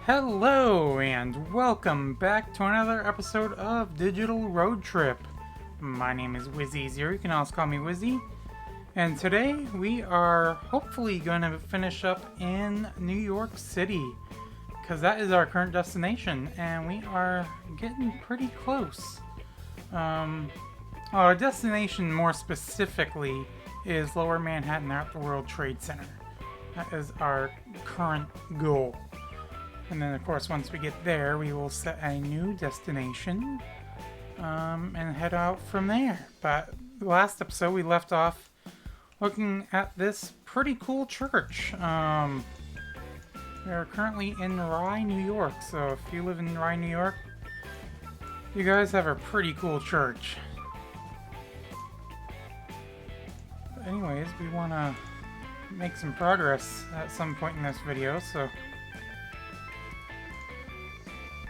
Hello and welcome back to another episode of Digital Road Trip. My name is Wizzy0, you can also call me Wizzy. And today we are hopefully going to finish up in New York City, because that is our current destination and we are getting pretty close. Our destination more specifically is Lower Manhattan at the World Trade Center. That is our current goal. And then, of course, once we get there, we will set a new destination and head out from there. But the last episode, we left off looking at this pretty cool church. We're currently in Rye, New York. So if you live in Rye, New York, you guys have a pretty cool church. But anyways, we want to make some progress at some point in this video, so...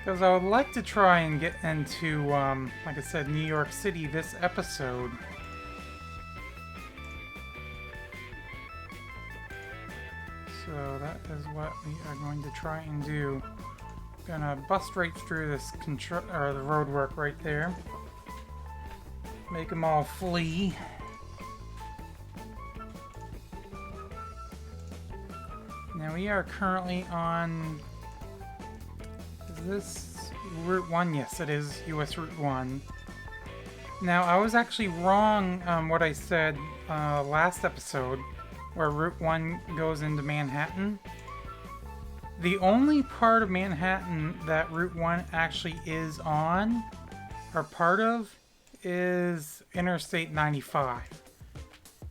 Because I would like to try and get into, like I said, New York City this episode. So that is what we are going to try and do. Gonna bust right through this the road work right there. Make them all flee. Now we are currently on... Is this Route 1? Yes, it is US Route 1. Now, I was actually wrong on what I said last episode, where Route 1 goes into Manhattan. The only part of Manhattan that Route 1 actually is on, or part of, is Interstate 95.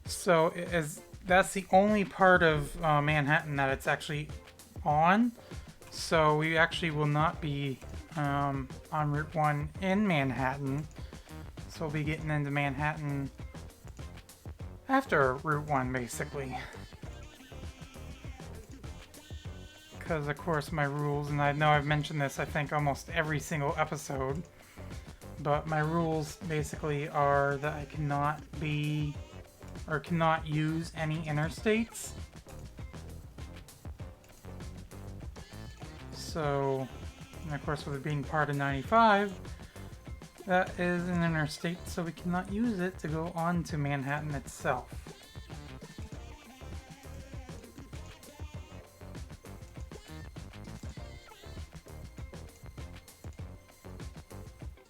So, that's the only part of Manhattan that it's actually on. So we actually will not be on Route 1 in Manhattan. So we'll be getting into Manhattan after Route 1, basically. Because, of course, my rules, and I know I've mentioned this, I think, almost every single episode. But my rules, basically, are that I cannot use any interstates. So, and of course, with it being part of 95, that is an interstate, so we cannot use it to go on to Manhattan itself.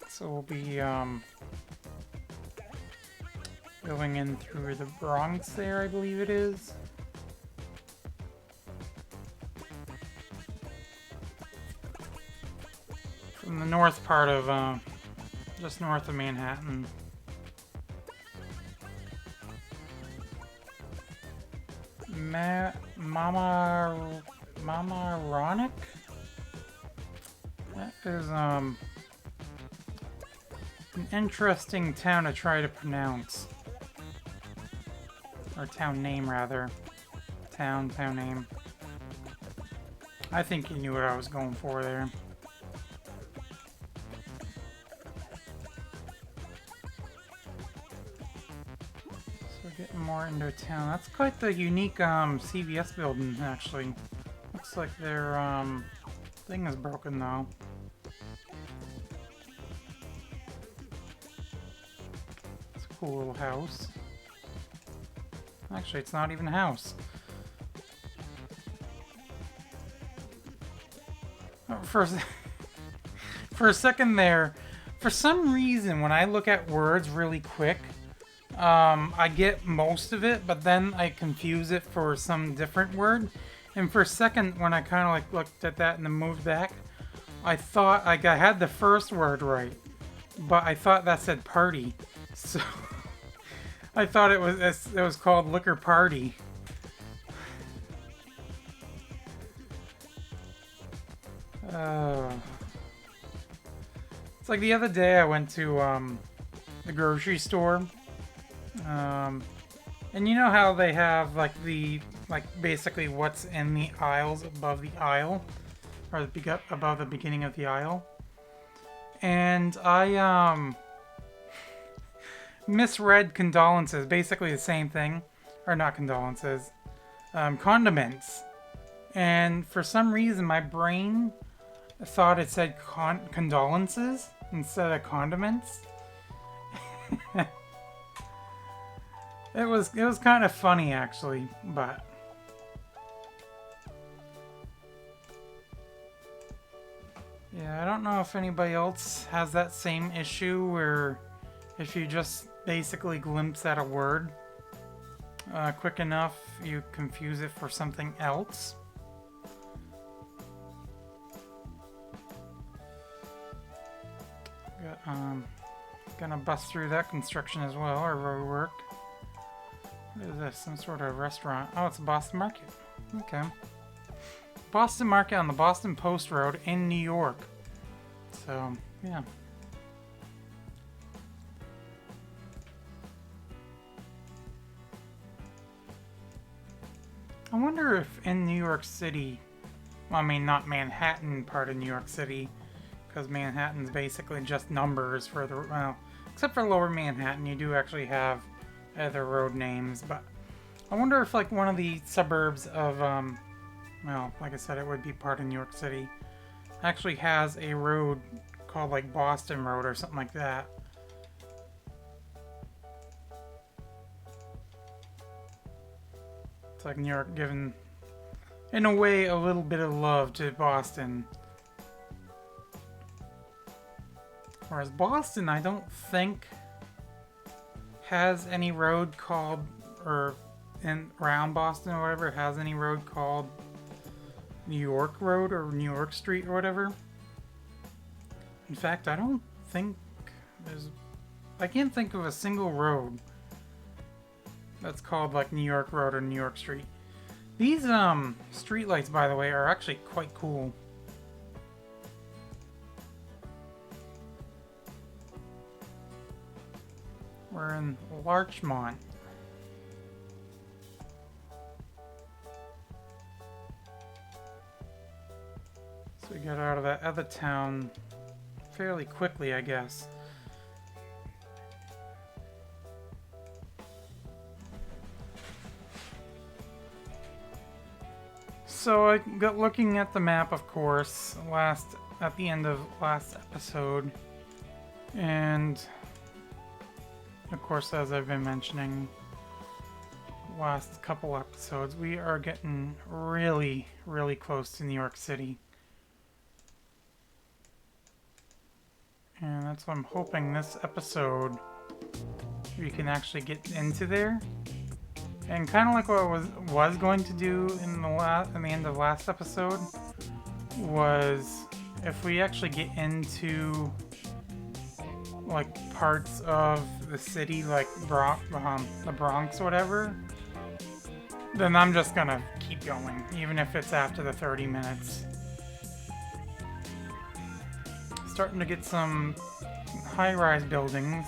So we'll be going in through the Bronx there, I believe it is. From the north part of, just north of Manhattan. Mamaroneck? That is, an interesting town to try to pronounce. Or town name, rather. Town name. I think you knew what I was going for there. Getting more into town. That's quite the unique CVS building, actually. Looks like their thing is broken, though. It's a cool little house. Actually, it's not even a house. For a second there, for some reason, when I look at words really quick, I get most of it, but then I confuse it for some different word. And for a second, when I kind of like looked at that and then moved back, I thought I had the first word right, but I thought that said party. So I thought it was called liquor party. It's like the other day I went to the grocery store. And you know how they have basically what's in the aisles above the aisle, or above the beginning of the aisle. And I misread condolences, basically the same thing, or not condolences, condiments. And for some reason, my brain thought it said condolences instead of condiments. It was kind of funny actually, but yeah, I don't know if anybody else has that same issue where if you just basically glimpse at a word quick enough, you confuse it for something else. Gonna bust through that construction as well, or road work. What is this? Some sort of restaurant? Oh, it's a Boston Market. Okay. Boston Market on the Boston Post Road in New York. So, yeah. I wonder if in New York City, well, I mean, not Manhattan part of New York City, because Manhattan's basically just numbers for the, well, except for Lower Manhattan, you do actually have other road names, but I wonder if like one of the suburbs of, well, like I said, it would be part of New York City, actually has a road called like Boston Road or something like that. It's like New York giving, in a way, a little bit of love to Boston. Whereas Boston, I don't think has any road called, or in around Boston or whatever, has any road called New York Road or New York Street or whatever. In fact, I don't think there's, I can't think of a single road that's called like New York Road or New York Street. These streetlights, by the way, are actually quite cool. We're in Larchmont. So we got out of that other town fairly quickly, I guess. So I got looking at the map, of course, at the end of last episode, and of course, as I've been mentioning last couple episodes, we are getting really, really close to New York City. And that's what I'm hoping this episode we can actually get into there. And kind of like what I was going to do in the end of last episode was if we actually get into like parts of the city, like the Bronx or whatever, then I'm just gonna keep going, even if it's after the 30 minutes. Starting to get some high-rise buildings.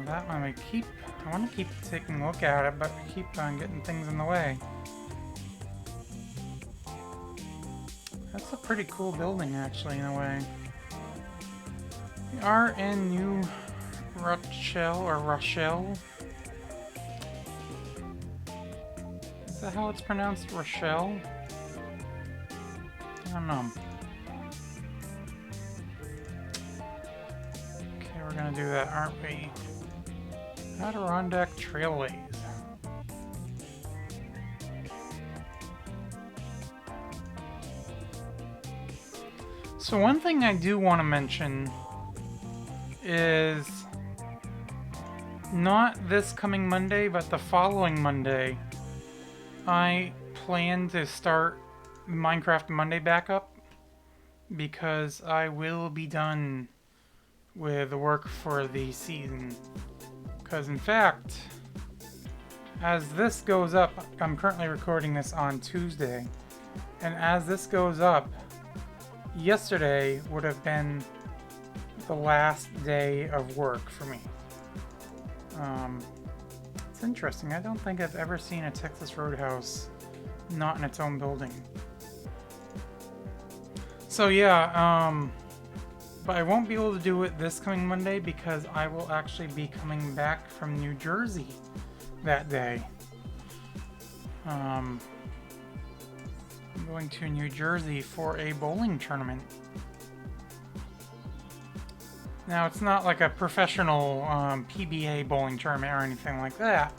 That one I want to keep taking a look at it, but we keep on getting things in the way. That's a pretty cool building, actually, in a way. We are in New Rochelle, or Rochelle. Is that how it's pronounced? Rochelle? I don't know. Okay, we're gonna do that, aren't we? Adirondack Trailways. So one thing I do want to mention is not this coming Monday, but the following Monday, I plan to start Minecraft Monday back up because I will be done with the work for the season. Because in fact, as this goes up, I'm currently recording this on Tuesday, and as this goes up, yesterday would have been the last day of work for me. It's interesting. I don't think I've ever seen a Texas Roadhouse not in its own building. So yeah, but I won't be able to do it this coming Monday because I will actually be coming back from New Jersey that day. I'm going to New Jersey for a bowling tournament. Now, it's not like a professional PBA bowling tournament or anything like that.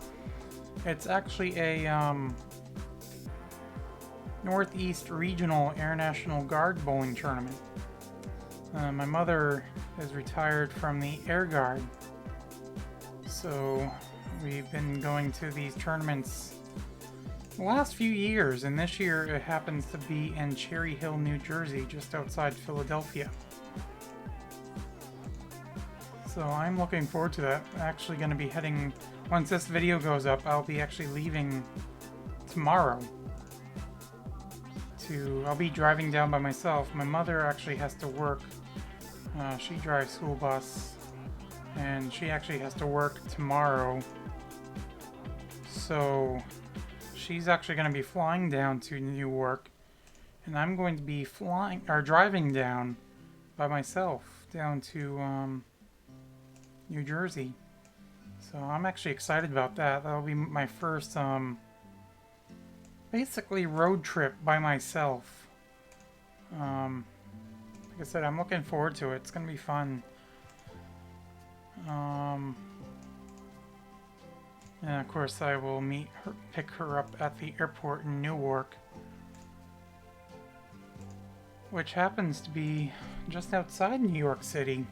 It's actually a Northeast Regional Air National Guard bowling tournament. My mother is retired from the Air Guard, so we've been going to these tournaments the last few years, and this year it happens to be in Cherry Hill, New Jersey, just outside Philadelphia. So I'm looking forward to that. I'm actually going to be heading, once this video goes up, I'll be actually leaving tomorrow. I'll be driving down by myself. My mother actually has to work. She drives school bus, and she actually has to work tomorrow. So she's actually going to be flying down to Newark, and I'm going to be driving down by myself down to New Jersey. So I'm actually excited about that. That'll be my first basically road trip by myself. Like I said, I'm looking forward to it. It's gonna be fun. And of course I will pick her up at the airport in Newark, which happens to be just outside New York City.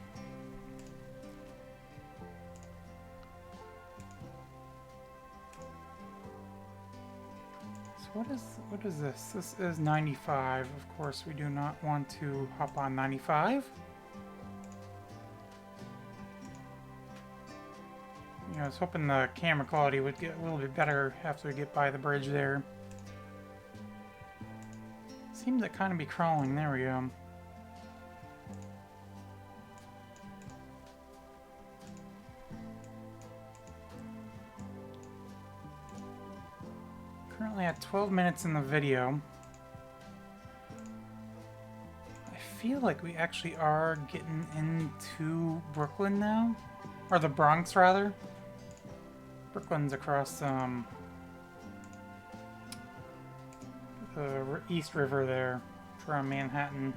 What is this? This is 95. Of course, we do not want to hop on 95. You know, I was hoping the camera quality would get a little bit better after we get by the bridge there. Seems to kind of be crawling. There we go. Currently at 12 minutes in the video. I feel like we actually are getting into Brooklyn now. Or the Bronx, rather. Brooklyn's across the East River there, from Manhattan.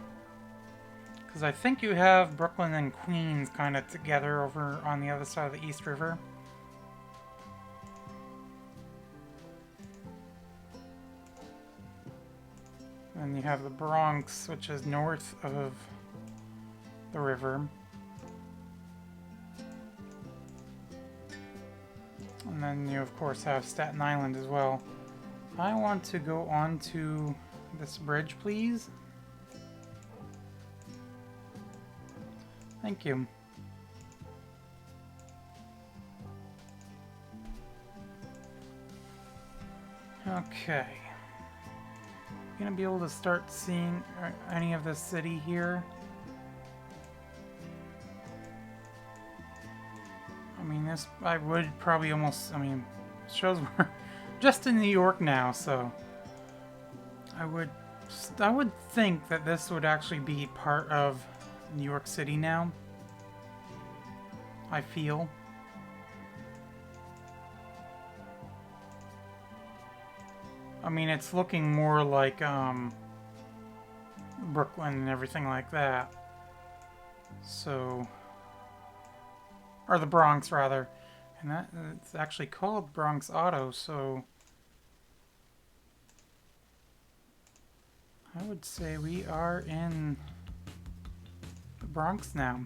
Because I think you have Brooklyn and Queens kind of together over on the other side of the East River. And you have the Bronx, which is north of the river. And then you, of course, have Staten Island as well. I want to go on to this bridge, please. Thank you. Okay. Gonna be able to start seeing any of the city here. I mean, this, I would probably almost, I mean, it shows we're just in New York now, so I would think that this would actually be part of New York City now. I feel. I mean, it's looking more like Brooklyn and everything like that. So, or the Bronx rather, and that it's actually called Bronx Auto. So, I would say we are in the Bronx now.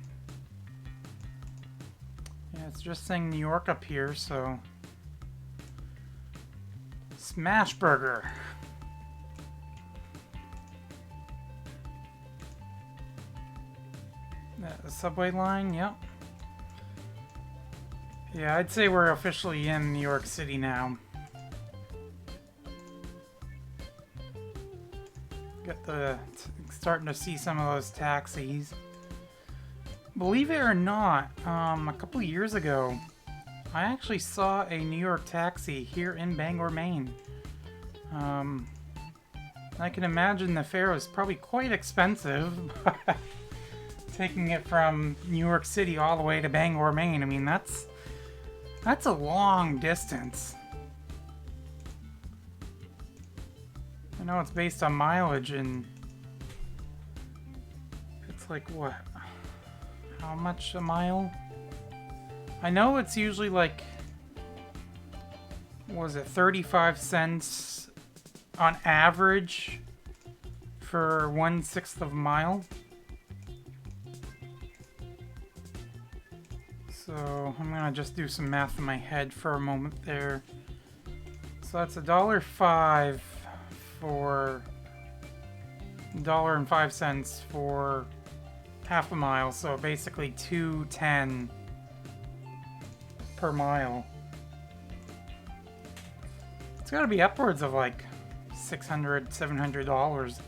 Yeah, it's just saying New York up here, so. Smash Burger. The subway line, yep. Yeah, I'd say we're officially in New York City now. Starting to see some of those taxis. Believe it or not, a couple of years ago, I actually saw a New York taxi here in Bangor, Maine. I can imagine the fare was probably quite expensive. Taking it from New York City all the way to Bangor, Maine. I mean, that's a long distance. I know it's based on mileage, and it's like, what? How much a mile? I know it's usually like, what was it, 35 cents on average for 1/6 of a mile. So I'm gonna just do some math in my head for a moment there. So that's $1.05 for $1.05 for half a mile. So basically $2.10 per mile. It's gotta be upwards of like $600, $700.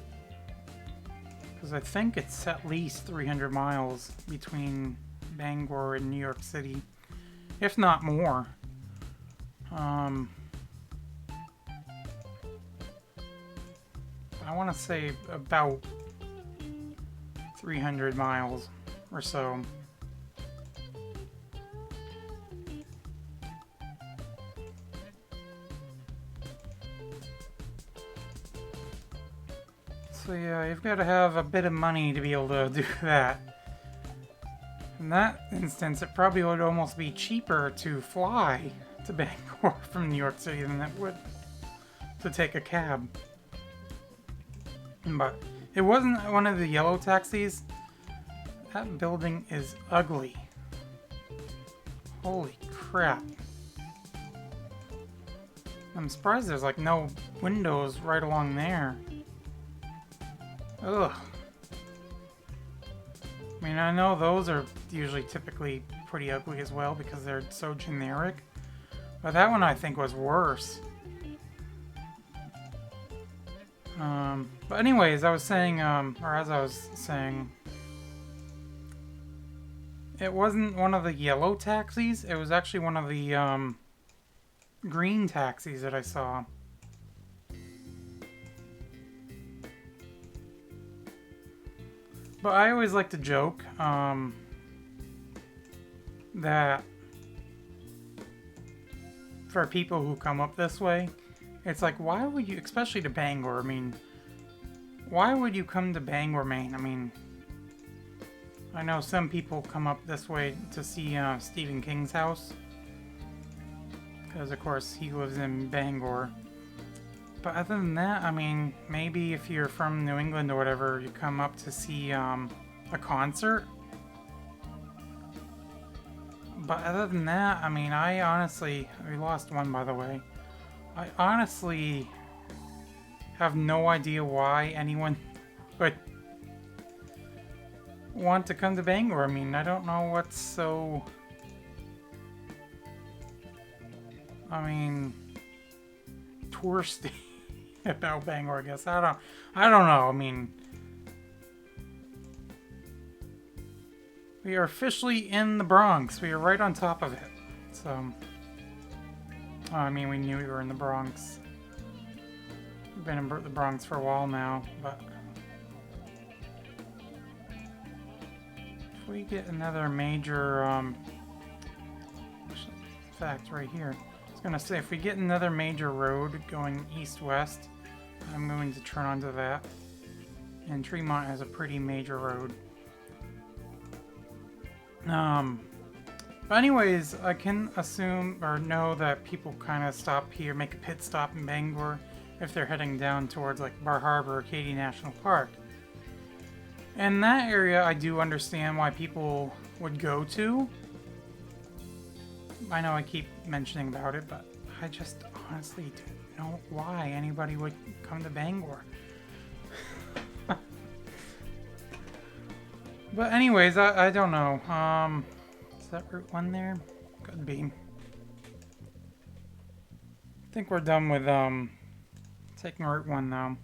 Because I think it's at least 300 miles between Bangor and New York City, if not more. I want to say about 300 miles or so. So yeah, you've got to have a bit of money to be able to do that. In that instance, it probably would almost be cheaper to fly to Bangor from New York City than it would to take a cab. But it wasn't one of the yellow taxis. That building is ugly. Holy crap. I'm surprised there's like no windows right along there. Ugh. I mean, I know those are usually typically pretty ugly as well because they're so generic. But that one I think was worse. But anyways, I was saying, or as I was saying, it wasn't one of the yellow taxis. It was actually one of the green taxis that I saw. But I always like to joke that for people who come up this way, it's like, why would you, especially to Bangor, I mean, why would you come to Bangor, Maine? I mean, I know some people come up this way to see Stephen King's house, because of course he lives in Bangor. But other than that, I mean, maybe if you're from New England or whatever, you come up to see a concert. But other than that, I mean, I honestly... We lost one, by the way. I honestly have no idea why anyone would want to come to Bangor. I mean, I don't know what's so... I mean... touristy about Bangor, I guess. I don't know. I mean, we are officially in the Bronx. We are right on top of it. So, I mean, we knew we were in the Bronx. We've been in the Bronx for a while now, but if we get another major, fact right here. I was gonna say, if we get another major road going east-west, I'm going to turn onto that. And Tremont has a pretty major road. But anyways, I can assume or know that people kind of stop here, make a pit stop in Bangor if they're heading down towards like Bar Harbor or Katy National Park. And that area I do understand why people would go to. I know I keep mentioning about it, but I just honestly don't know why anybody would come to Bangor. But anyways, I don't know. Is that Route 1 there? Could be. I think we're done with taking Route 1 now.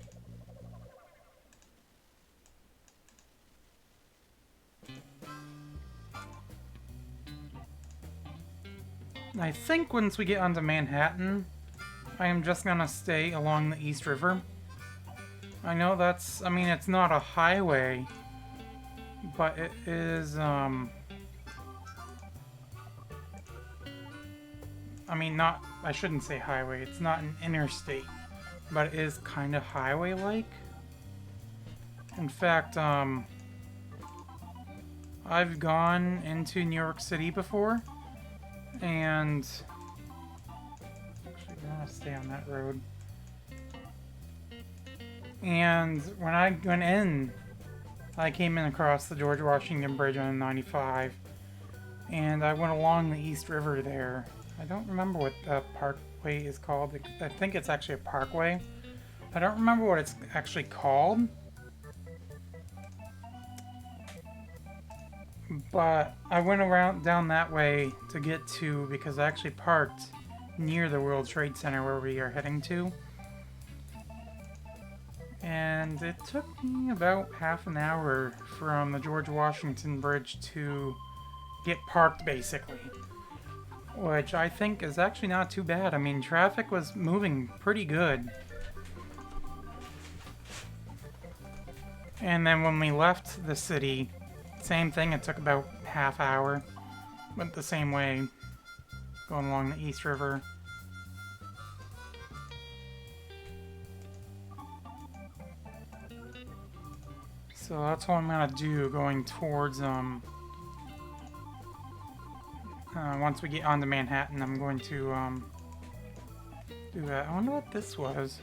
I think once we get onto Manhattan, I am just gonna stay along the East River. I know that's, I mean, it's not a highway, but it is, I mean, not, I shouldn't say highway, it's not an interstate. but it is kind of highway-like. In fact, I've gone into New York City before, and actually, I want to stay on that road. And when I went in, I came in across the George Washington Bridge on 95, and I went along the East River there. I don't remember what the parkway is called. I think it's actually a parkway. I don't remember what it's actually called. But I went around down that way to get to, because I actually parked near the World Trade Center where we are heading to. And it took me about half an hour from the George Washington Bridge to get parked, basically. Which I think is actually not too bad. I mean, traffic was moving pretty good. And then when we left the city, same thing, it took about half hour. Went the same way, going along the East River. So that's what I'm gonna do going towards, once we get onto Manhattan, I'm going to, do that. I wonder what this was.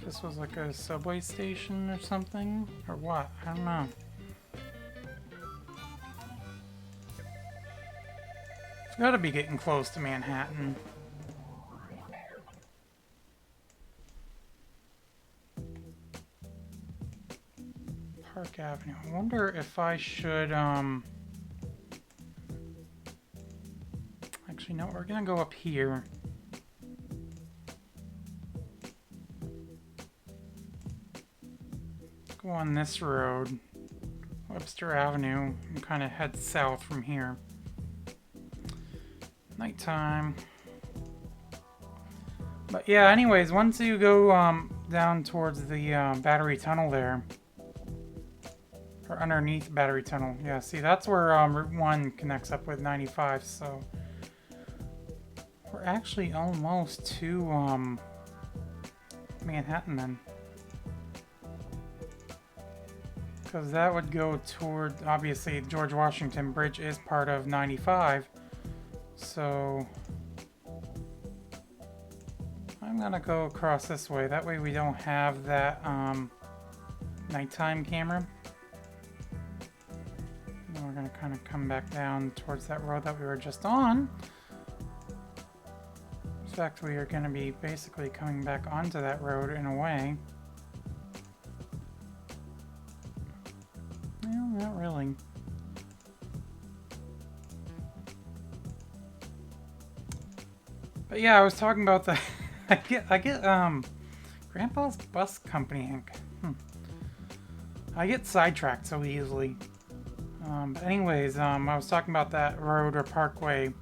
This was like a subway station or something? Or what? I don't know. It's gotta be getting close to Manhattan. Park Avenue. I wonder if I should, actually, no, we're gonna go up here. Go on this road, Webster Avenue, and kind of head south from here. Nighttime. But yeah, anyways, once you go down towards the Battery Tunnel there, or underneath Battery Tunnel, yeah, see, that's where Route 1 connects up with 95, so we're actually almost to Manhattan then. Because that would go toward, obviously, George Washington Bridge is part of 95, so I'm gonna go across this way. That way we don't have that nighttime camera. And we're gonna kind of come back down towards that road that we were just on. In fact, we are gonna be basically coming back onto that road in a way. Well, not really. But yeah, I was talking about the I get Grandpa's Bus Company Inc. I get sidetracked so easily. But anyways, I was talking about that road or parkway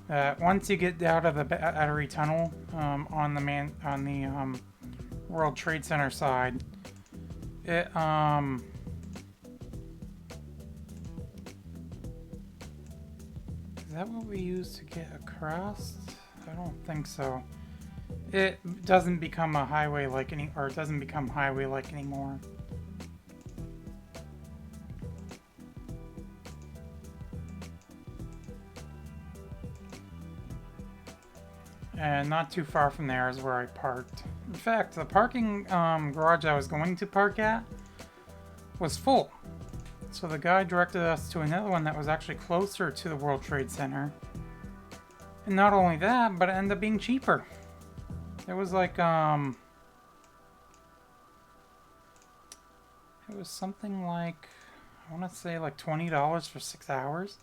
that once you get out of the Battery Tunnel on the World Trade Center side, it is that what we use to get across? I don't think so. It doesn't become a highway like or it doesn't become highway like anymore. And not too far from there is where I parked. In fact, the parking garage I was going to park at was full. So the guy directed us to another one that was actually closer to the World Trade Center. And not only that, but it ended up being cheaper. It was like, it was something like, I want to say like $20 for 6 hours.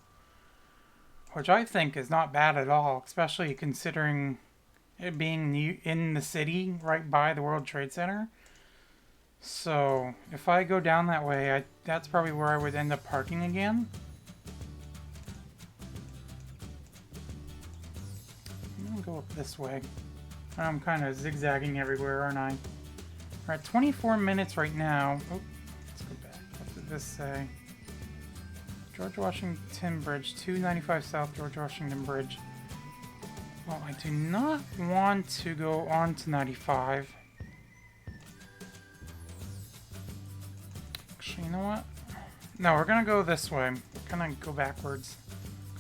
Which I think is not bad at all, especially considering it being in the city right by the World Trade Center. So, if I go down that way, that's probably where I would end up parking again. I'm gonna go up this way. I'm kind of zigzagging everywhere, aren't I? We're at 24 minutes right now. Oh, let's go back. What did this say? George Washington Bridge, 295 South George Washington Bridge. Well, I do not want to go on to 95. Actually, you know what? No, we're gonna go this way. Gonna go backwards.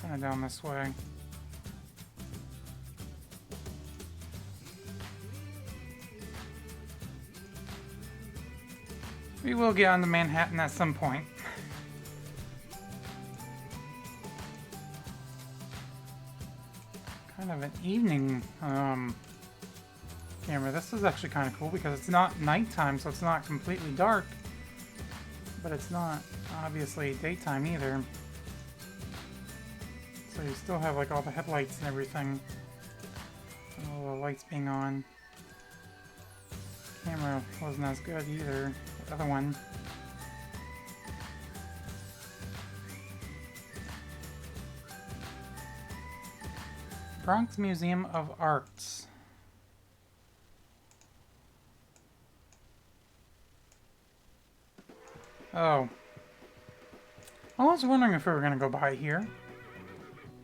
Kinda down this way. We will get onto Manhattan at some point. Kind of an evening camera. This is actually kind of cool because it's not nighttime, so it's not completely dark. But it's not obviously daytime either. So you still have like all the headlights and everything. All the lights being on. Camera wasn't as good either. The other one. Bronx Museum of Arts. Oh. I was wondering if we were going to go by here.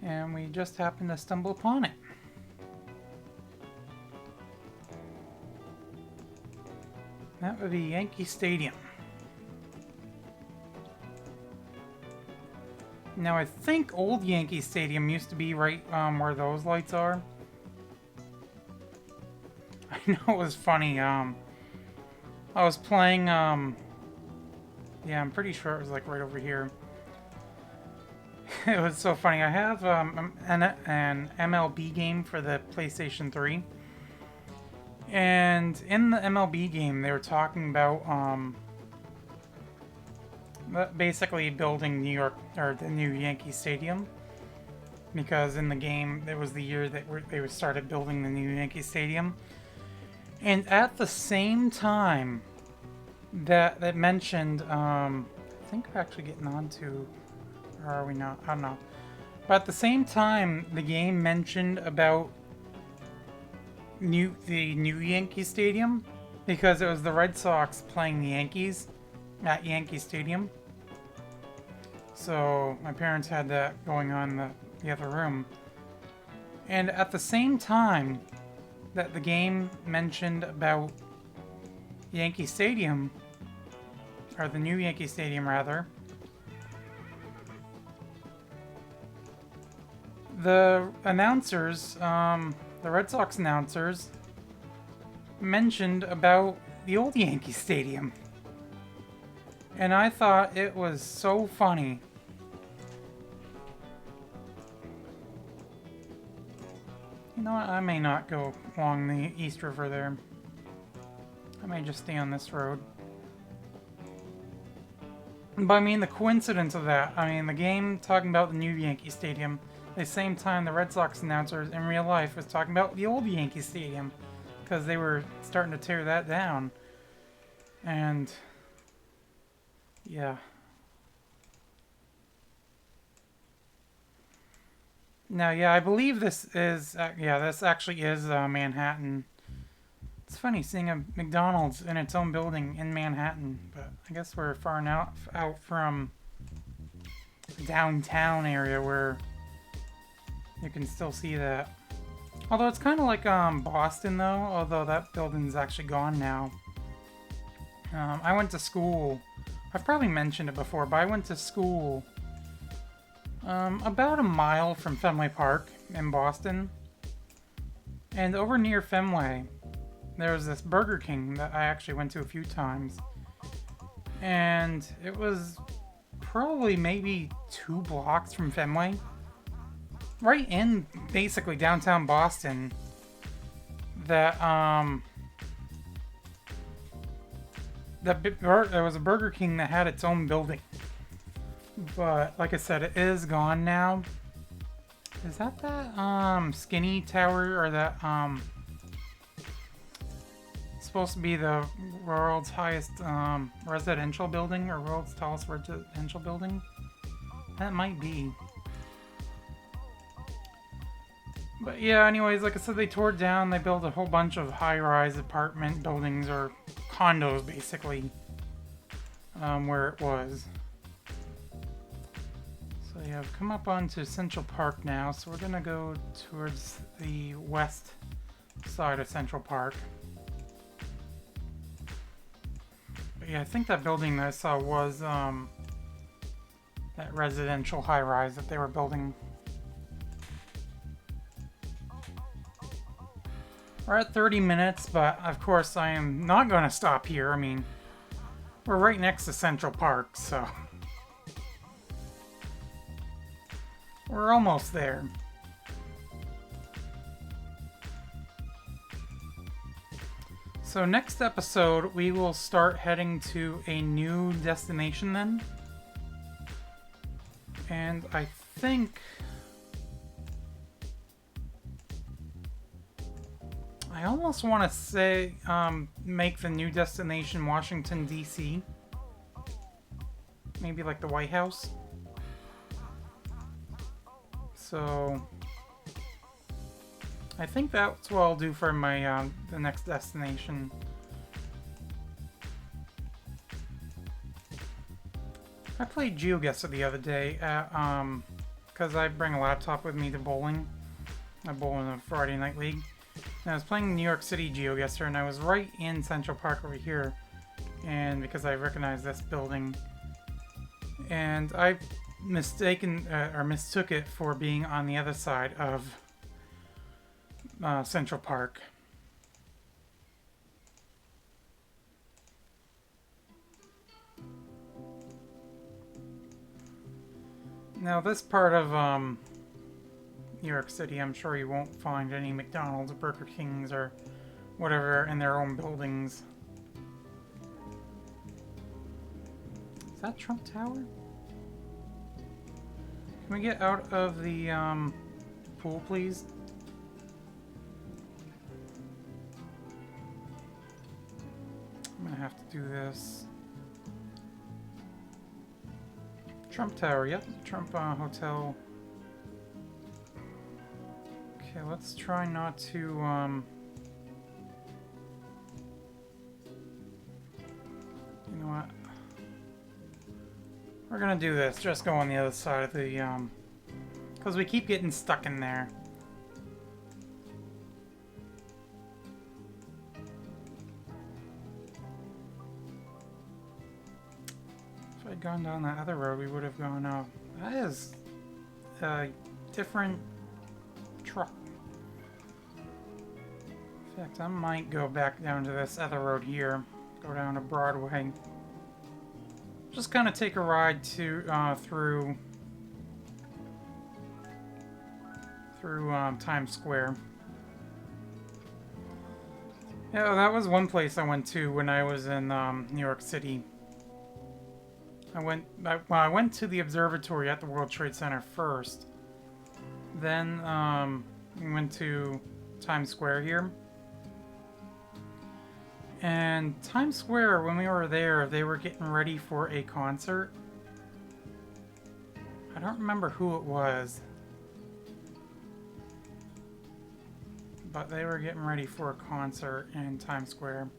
And we just happened to stumble upon it. That would be Yankee Stadium. Now I think old Yankee Stadium used to be right where those lights are. I know it was funny. I was playing. Yeah, I'm pretty sure it was like right over here. It was so funny. I have an MLB game for the PlayStation 3. And in the MLB game, they were talking about basically building New York, or the new Yankee Stadium. Because in the game, it was the year that they started building the new Yankee Stadium. And at the same time that mentioned, I think we're actually getting on to, or are we not? I don't know. But at the same time, the game mentioned about the new Yankee Stadium, because it was the Red Sox playing the Yankees at Yankee Stadium. So my parents had that going on in the other room. And at the same time that the game mentioned about Yankee Stadium, or the new Yankee Stadium rather, the announcers, the Red Sox announcers, mentioned about the old Yankee Stadium. And I thought it was so funny. You know what? I may not go along the East River there. I may just stay on this road. But I mean, the coincidence of that. I mean, the game talking about the new Yankee Stadium. At the same time, the Red Sox announcers in real life was talking about the old Yankee Stadium. Because they were starting to tear that down. And yeah. Now, yeah, I believe this is, this actually is Manhattan. It's funny seeing a McDonald's in its own building in Manhattan, but I guess we're far enough out from the downtown area where you can still see that. Although it's kind of like Boston, though, although that building's actually gone now. I went to school. I've probably mentioned it before, but I went to school about a mile from Fenway Park in Boston. And over near Fenway, there was this Burger King that I actually went to a few times. And it was probably maybe 2 blocks from Fenway. Right in basically downtown Boston. That, there was a Burger King that had its own building. But, like I said, it is gone now. Is that Skinny Tower, or that, supposed to be the world's highest, residential building, or world's tallest residential building? That might be. But yeah, anyways, like I said, they tore it down. They built a whole bunch of high-rise apartment buildings, or condos, basically, where it was. So yeah, I've come up onto Central Park now, so we're gonna go towards the west side of Central Park. But Yeah, I think that building that I saw was that residential high-rise that they were building. We're at 30 minutes, but of course I am not going to stop here. I mean, we're right next to Central Park, so we're almost there. So next episode, we will start heading to a new destination then. And I think I almost want to say make the new destination Washington, D.C. Maybe like the White House. So I think that's what I'll do for my the next destination. I played GeoGuessr the other day at because I bring a laptop with me to bowling. I bowl in a Friday Night League. And I was playing New York City GeoGuessr, and I was right in Central Park over here. And because I recognized this building, and I mistook it for being on the other side of Central Park. Now this part of New York City, I'm sure you won't find any McDonald's or Burger Kings or whatever in their own buildings. Is that Trump Tower? Can we get out of the pool, please? I'm gonna have to do this. Trump Tower, yep. Trump Hotel. Okay, let's try not to, you know what? We're gonna do this, just go on the other side of the, because we keep getting stuck in there. If I'd gone down that other road, we would have gone, that is a different truck. In fact, I might go back down to this other road here, go down to Broadway. Just kind of take a ride to through Times Square. Yeah, that was one place I went to when I was in New York City. I went to the observatory at the World Trade Center first. Then we went to Times Square here. And Times Square, when we were there, they were getting ready for a concert. I don't remember who it was. But they were getting ready for a concert in Times Square.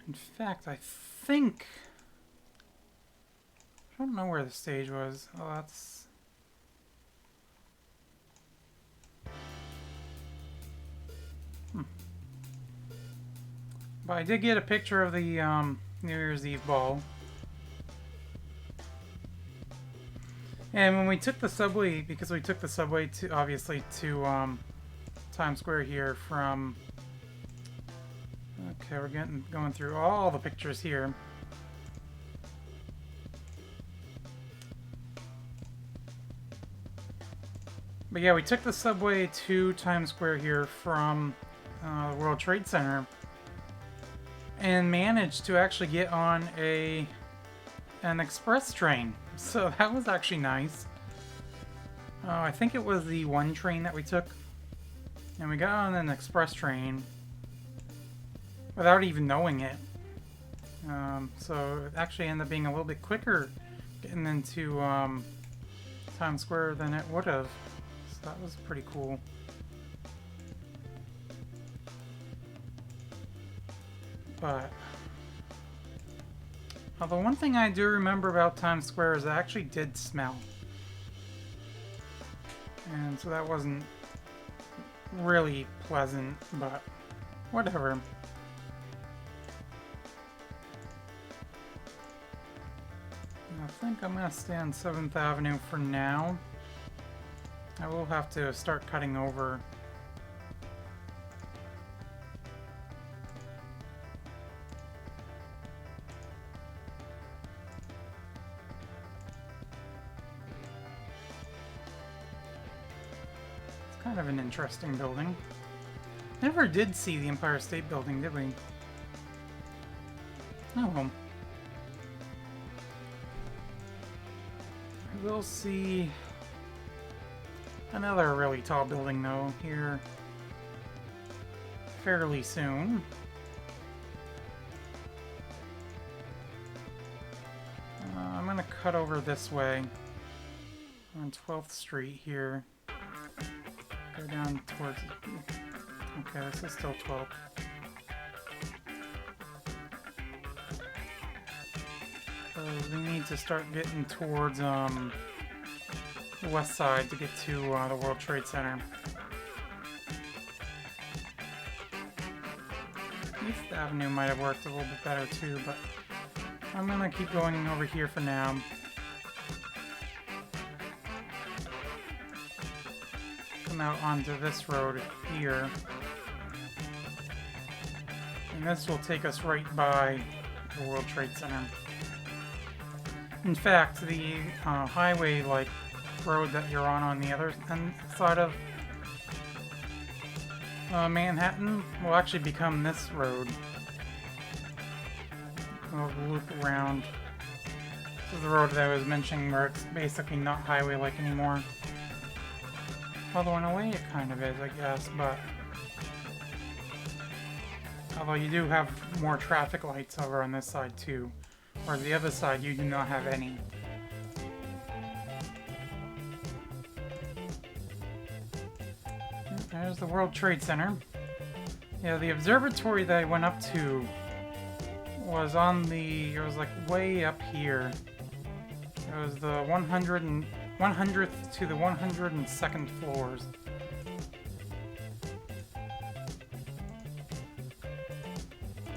In fact, I think... I don't know where the stage was. Oh, that's... But I did get a picture of the New Year's Eve ball. And when we took the subway, because we took the subway to, obviously, to Times Square here from... Okay, we're going through all the pictures here. But yeah, we took the subway to Times Square here from the World Trade Center. And managed to actually get on an express train. So that was actually nice. I think it was the 1 train that we took. And we got on an express train without even knowing it. So it actually ended up being a little bit quicker getting into Times Square than it would have. So that was pretty cool. But although one thing I do remember about Times Square is it actually did smell. And so that wasn't really pleasant, but whatever. I think I'm gonna stay on 7th Avenue for now. I will have to start cutting over. It's kind of an interesting building. Never did see the Empire State Building, did we? Oh well. We'll see another really tall building, though, here fairly soon. I'm gonna cut over this way on 12th Street here. Go down towards... Okay, this is still 12th. We need to start getting towards the west side to get to the World Trade Center. East Avenue might have worked a little bit better too, but I'm gonna keep going over here for now. Come out onto this road here. And this will take us right by the World Trade Center. In fact, the highway, like, road that you're on the other side of Manhattan will actually become this road. We'll loop around. This is the road that I was mentioning where it's basically not highway-like anymore. Although in a way it kind of is, I guess, but... Although you do have more traffic lights over on this side too. Whereas the other side, you do not have any. There's the World Trade Center. Yeah, the observatory that I went up to was on the... It was like way up here. It was the 100th to the 102nd floors.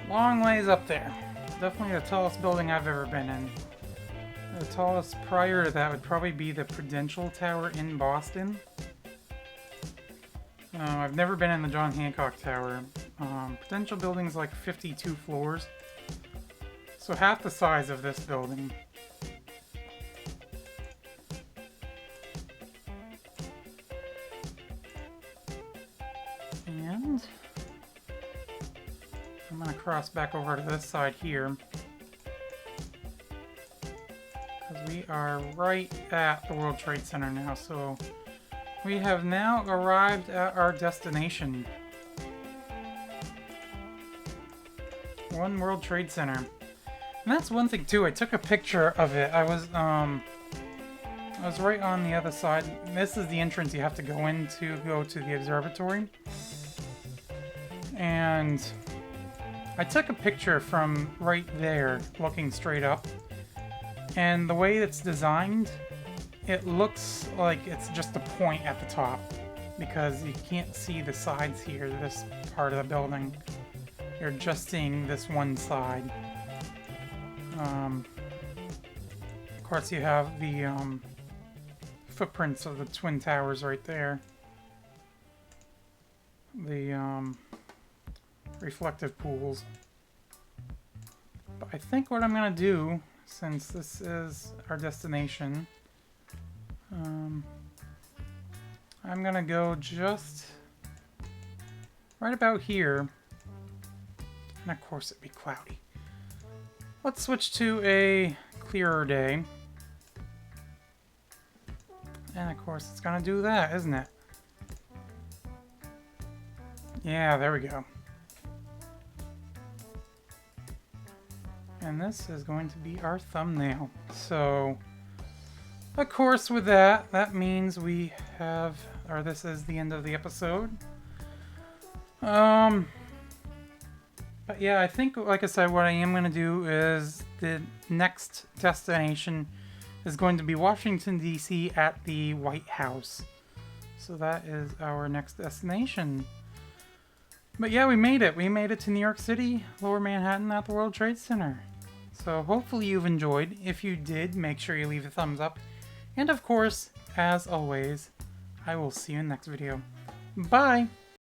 Long ways up there. Definitely the tallest building I've ever been in. The tallest prior to that would probably be the Prudential Tower in Boston. I've never been in the John Hancock Tower. Prudential building's like 52 floors. So half the size of this building. And I'm gonna cross back over to this side here. Because we are right at the World Trade Center now, so we have now arrived at our destination. One World Trade Center. And that's one thing too, I took a picture of it. I was right on the other side. This is the entrance you have to go in to go to the observatory. And I took a picture from right there, looking straight up. And the way it's designed, it looks like it's just a point at the top. Because you can't see the sides here, this part of the building. You're just seeing this one side. Of course, you have the footprints of the Twin Towers right there. The reflective pools. But I think what I'm gonna do, since this is our destination, I'm gonna go just right about here. And of course it'd be cloudy. Let's switch to a clearer day. And of course it's gonna do that, isn't it? Yeah, there we go. And this is going to be our thumbnail. So, of course with that, that means we have, or this is the end of the episode. But yeah, I think, like I said, what I am going to do is the next destination is going to be Washington, D.C. at the White House. So that is our next destination. But yeah, we made it. We made it to New York City, Lower Manhattan at the World Trade Center. So hopefully you've enjoyed. If you did, make sure you leave a thumbs up. And of course, as always, I will see you in the next video. Bye!